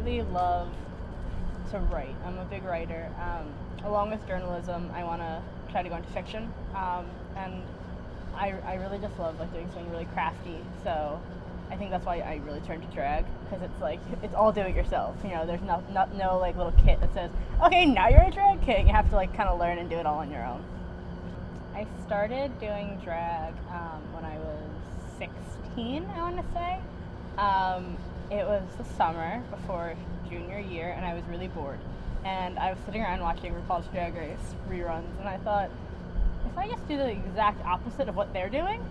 really love to write. I'm a big writer. Along with journalism, I want to try to go into fiction, and I really just love like doing something really crafty. So I think that's why I really turned to drag, because it's like it's all do it yourself. You know, there's no like little kit that says, okay, now you're a drag king. You have to like kind of learn and do it all on your own. I started doing drag when I was 16, I want to say. It was the summer before junior year, and I was really bored. And I was sitting around watching RuPaul's Drag Race reruns, and I thought, if I just do the exact opposite of what they're doing,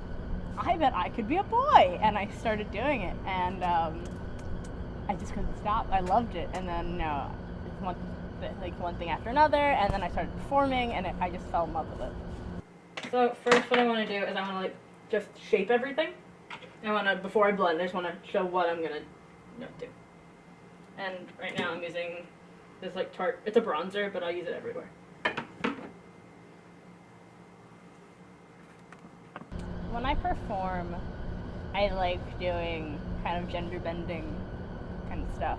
I bet I could be a boy. And I started doing it, and I just couldn't stop. I loved it, and then one thing after another, and then I started performing, and I just fell in love with it. So first, what I want to do is I want to like just shape everything. Before I blend, I just want to show what I'm gonna do. And right now I'm using this like Tarte. It's a bronzer, but I'll use it everywhere. When I perform, I like doing kind of gender bending kind of stuff.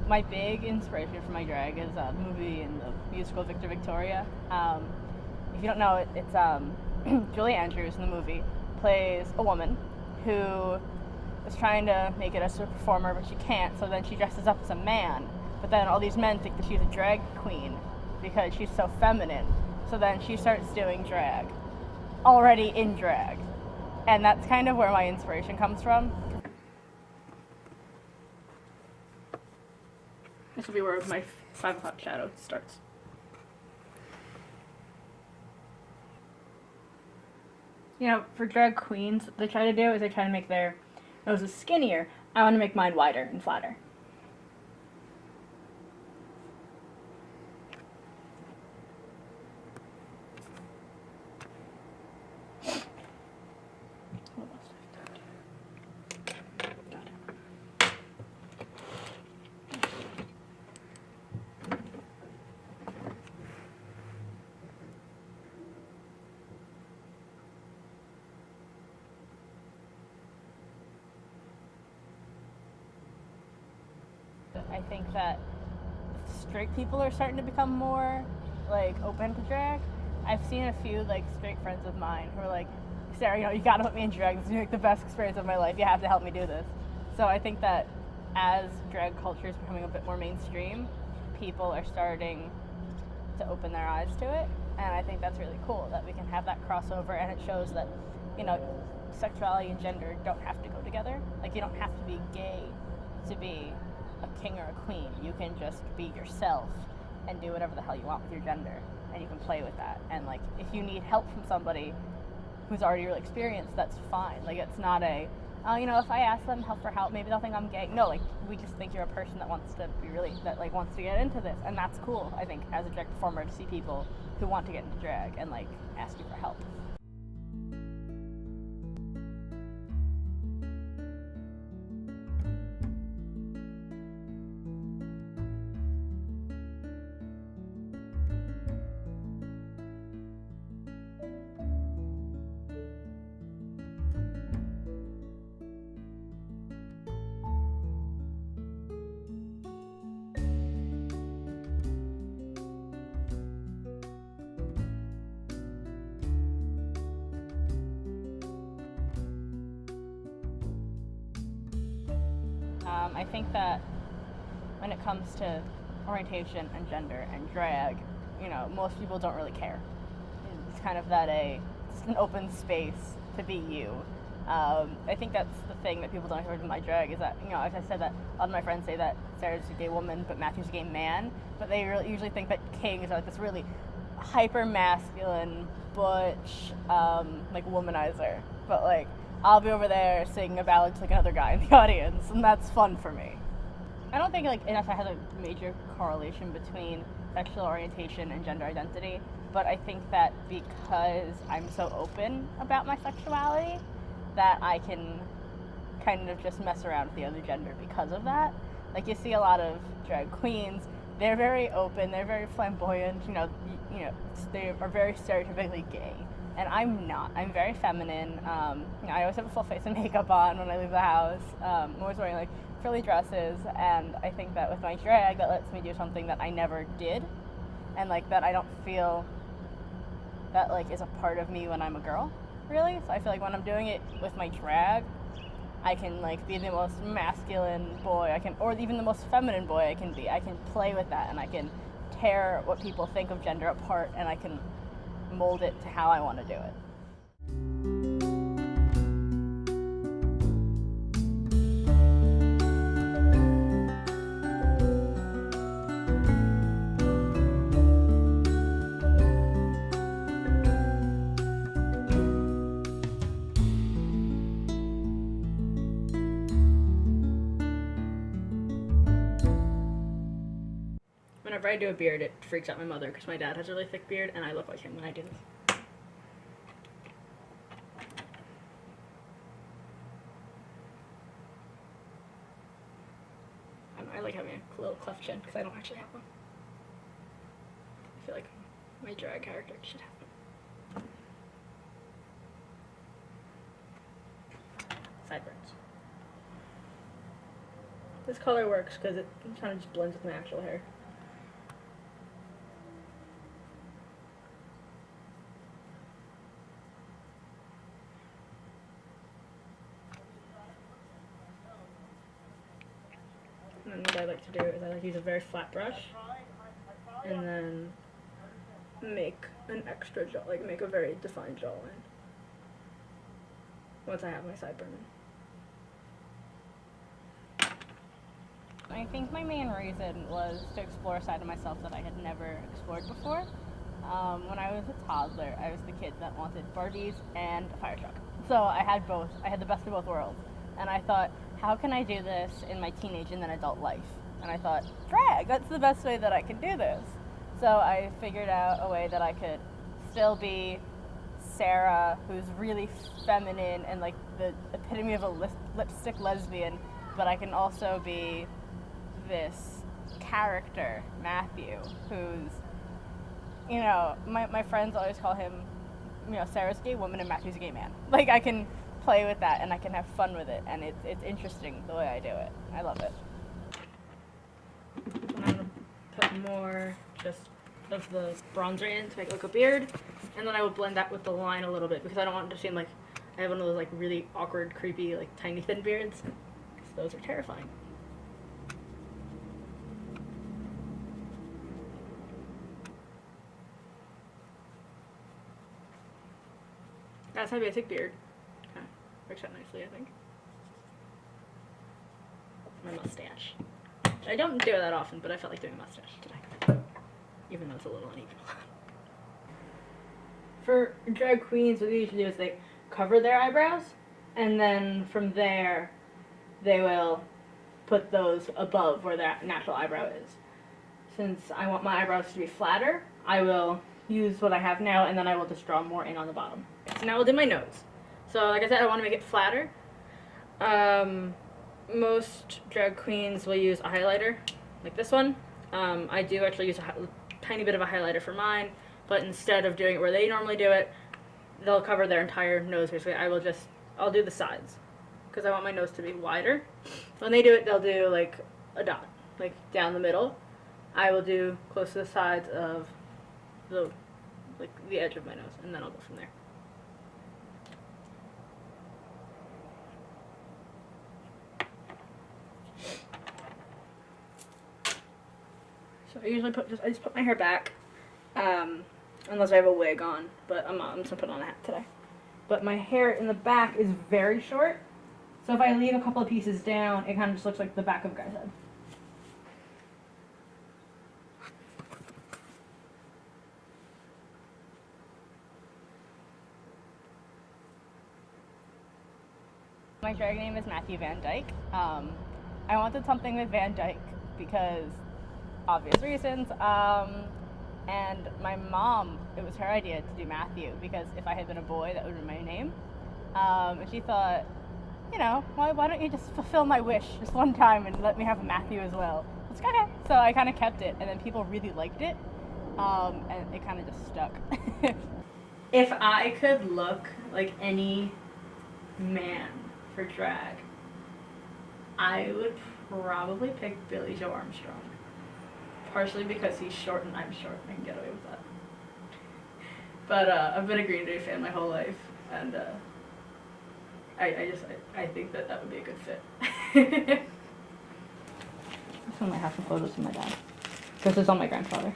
My big inspiration for my drag is the movie and the musical Victor Victoria. If you don't know it, it's Julie Andrews in the movie plays a woman who is trying to make it as a performer, but she can't, so then she dresses up as a man. But then all these men think that she's a drag queen because she's so feminine. So then she starts doing drag, already in drag. And that's kind of where my inspiration comes from. This will be where my 5 o'clock shadow starts. You know, for drag queens, what they try to do is they try to make their noses skinnier. I want to make mine wider and flatter. I think that straight people are starting to become more like open to drag. I've seen a few like straight friends of mine who are like, Sarah, you know, you gotta put me in drag. This is like the best experience of my life. You have to help me do this. So I think that as drag culture is becoming a bit more mainstream, people are starting to open their eyes to it. And I think that's really cool that we can have that crossover, and it shows that, you know, sexuality and gender don't have to go together. Like, you don't have to be gay to be a king or a queen. You can just be yourself and do whatever the hell you want with your gender, and you can play with that. And like, if you need help from somebody who's already really experienced, that's fine. Like, it's not a, oh, you know, if I ask them for help, maybe they'll think I'm gay. No, like, we just think you're a person that wants to be really, that like wants to get into this, and that's cool. I think as a drag performer, to see people who want to get into drag and like ask you for help. I think that when it comes to orientation and gender and drag, you know, most people don't really care. It's kind of it's an open space to be you. I think that's the thing that people don't hear with my drag is that, you know, as I said, that a lot of my friends say that Sarah's a gay woman, but Matthew's a gay man, but they usually think that kings are like this really hyper masculine, butch, like womanizer. But like, I'll be over there singing a ballad to like another guy in the audience, and that's fun for me. I don't think like NSI has a major correlation between sexual orientation and gender identity, but I think that because I'm so open about my sexuality, that I can kind of just mess around with the other gender because of that. Like, you see a lot of drag queens, they're very open, they're very flamboyant, you know, they are very stereotypically gay. And I'm not. I'm very feminine. You know, I always have a full face of makeup on when I leave the house. I'm always wearing like frilly dresses, and I think that with my drag, that lets me do something that I never did, and like that I don't feel that like is a part of me when I'm a girl, really. So I feel like when I'm doing it with my drag, I can like be the most masculine boy I can, or even the most feminine boy I can be. I can play with that, and I can tear what people think of gender apart, and I can mold it to how I want to do it. Whenever I do a beard, it freaks out my mother because my dad has a really thick beard and I look like him when I do this. I like having a little cleft chin because I don't actually have one. I feel like my drag character should have one. Sideburns. This color works because it kind of just blends with my actual hair. And what I like to do is I like to use a very flat brush and then make an extra jaw, like make a very defined jawline once I have my sideburn in. I think my main reason was to explore a side of myself that I had never explored before. When I was a toddler, I was the kid that wanted Barbies and a fire truck. So I had both. I had the best of both worlds. And I thought, how can I do this in my teenage and then adult life? And I thought, drag, that's the best way that I can do this. So I figured out a way that I could still be Sarah, who's really feminine and like the epitome of a lipstick lesbian, but I can also be this character, Matthew, who's, you know, my friends always call him, you know, Sarah's a gay woman and Matthew's a gay man. Like, I can play with that and I can have fun with it, and it's interesting the way I do it. I love it. I'm gonna put more just of the bronzer in to make it look a beard, and then I would blend that with the line a little bit because I don't want it to seem like I have one of those like really awkward, creepy, like tiny thin beards, because those are terrifying. That's my basic beard. Okay, works out nicely, I think. My mustache. I don't do it that often, but I felt like doing a mustache today, even though it's a little uneven. For drag queens, what they usually do is they cover their eyebrows, and then from there, they will put those above where their natural eyebrow is. Since I want my eyebrows to be flatter, I will use what I have now, and then I will just draw more in on the bottom. So now we'll do my nose. So like I said, I want to make it flatter. Most drag queens will use a highlighter, like this one. I do actually use a tiny bit of a highlighter for mine, but instead of doing it where they normally do it, they'll cover their entire nose basically. I'll do the sides, because I want my nose to be wider. When they do it, they'll do like a dot, like down the middle. I will do close to the sides of the edge of my nose, and then I'll go from there. So I usually I just put my hair back, unless I have a wig on, but I'm just gonna put on a hat today. But my hair in the back is very short, so if I leave a couple of pieces down, it kind of just looks like the back of a guy's head. My drag name is Matthew Van Dyke. I wanted something with Van Dyke because obvious reasons. And my mom, it was her idea to do Matthew because if I had been a boy, that would have been my name. And she thought, you know, why don't you just fulfill my wish just one time and let me have a Matthew as well? It's okay. So I kind of kept it, and then people really liked it, and it kind of just stuck. If I could look like any man for drag, I would probably pick Billy Joe Armstrong. Partially because he's short and I'm short. I can get away with that. But I've been a Green Day fan my whole life, and I think that would be a good fit. This one might have some photos of my dad. This is on my grandfather.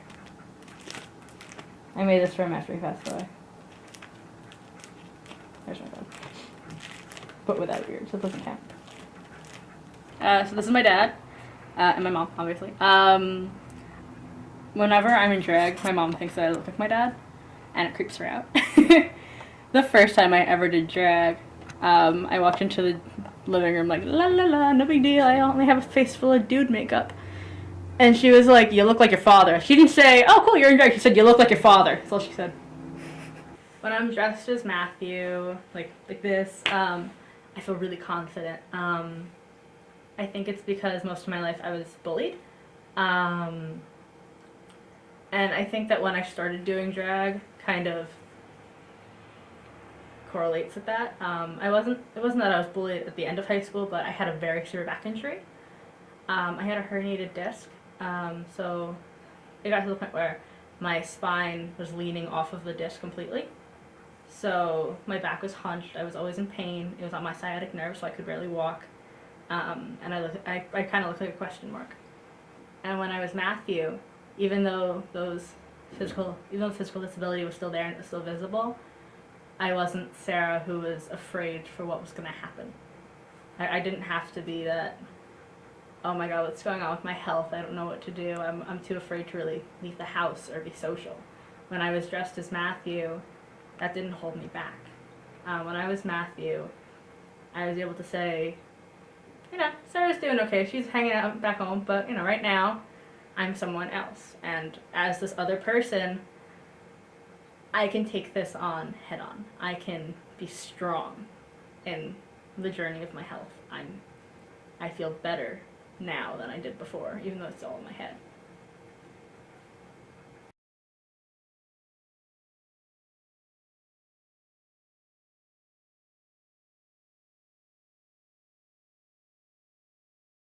I made this for him after he passed away. There's my dad. But without beard, so it doesn't count. So this is my dad, and my mom, obviously. Whenever I'm in drag, my mom thinks that I look like my dad, and it creeps her out. The first time I ever did drag, I walked into the living room like, la la la, no big deal, I only have a face full of dude makeup. And she was like, you look like your father. She didn't say, oh cool, you're in drag. She said, you look like your father. That's all she said. When I'm dressed as Matthew, like this, I feel really confident. I think it's because most of my life I was bullied. And I think that when I started doing drag, kind of correlates with that. It wasn't that I was bullied at the end of high school, but I had a very severe back injury. I had a herniated disc, so it got to the point where my spine was leaning off of the disc completely. So my back was hunched, I was always in pain, it was on my sciatic nerve, so I could barely walk, and I kind of looked like a question mark. And when I was Matthew, even though the physical disability was still there and it was still visible, I wasn't Sarah who was afraid for what was going to happen. I didn't have to be that, oh my god, what's going on with my health? I don't know what to do. I'm too afraid to really leave the house or be social. When I was dressed as Matthew, that didn't hold me back. When I was Matthew, I was able to say, Sarah's doing okay. She's hanging out back home, but, right now, I'm someone else. And as this other person, I can take this on head on. I can be strong in the journey of my health. I feel better now than I did before, even though it's all in my head.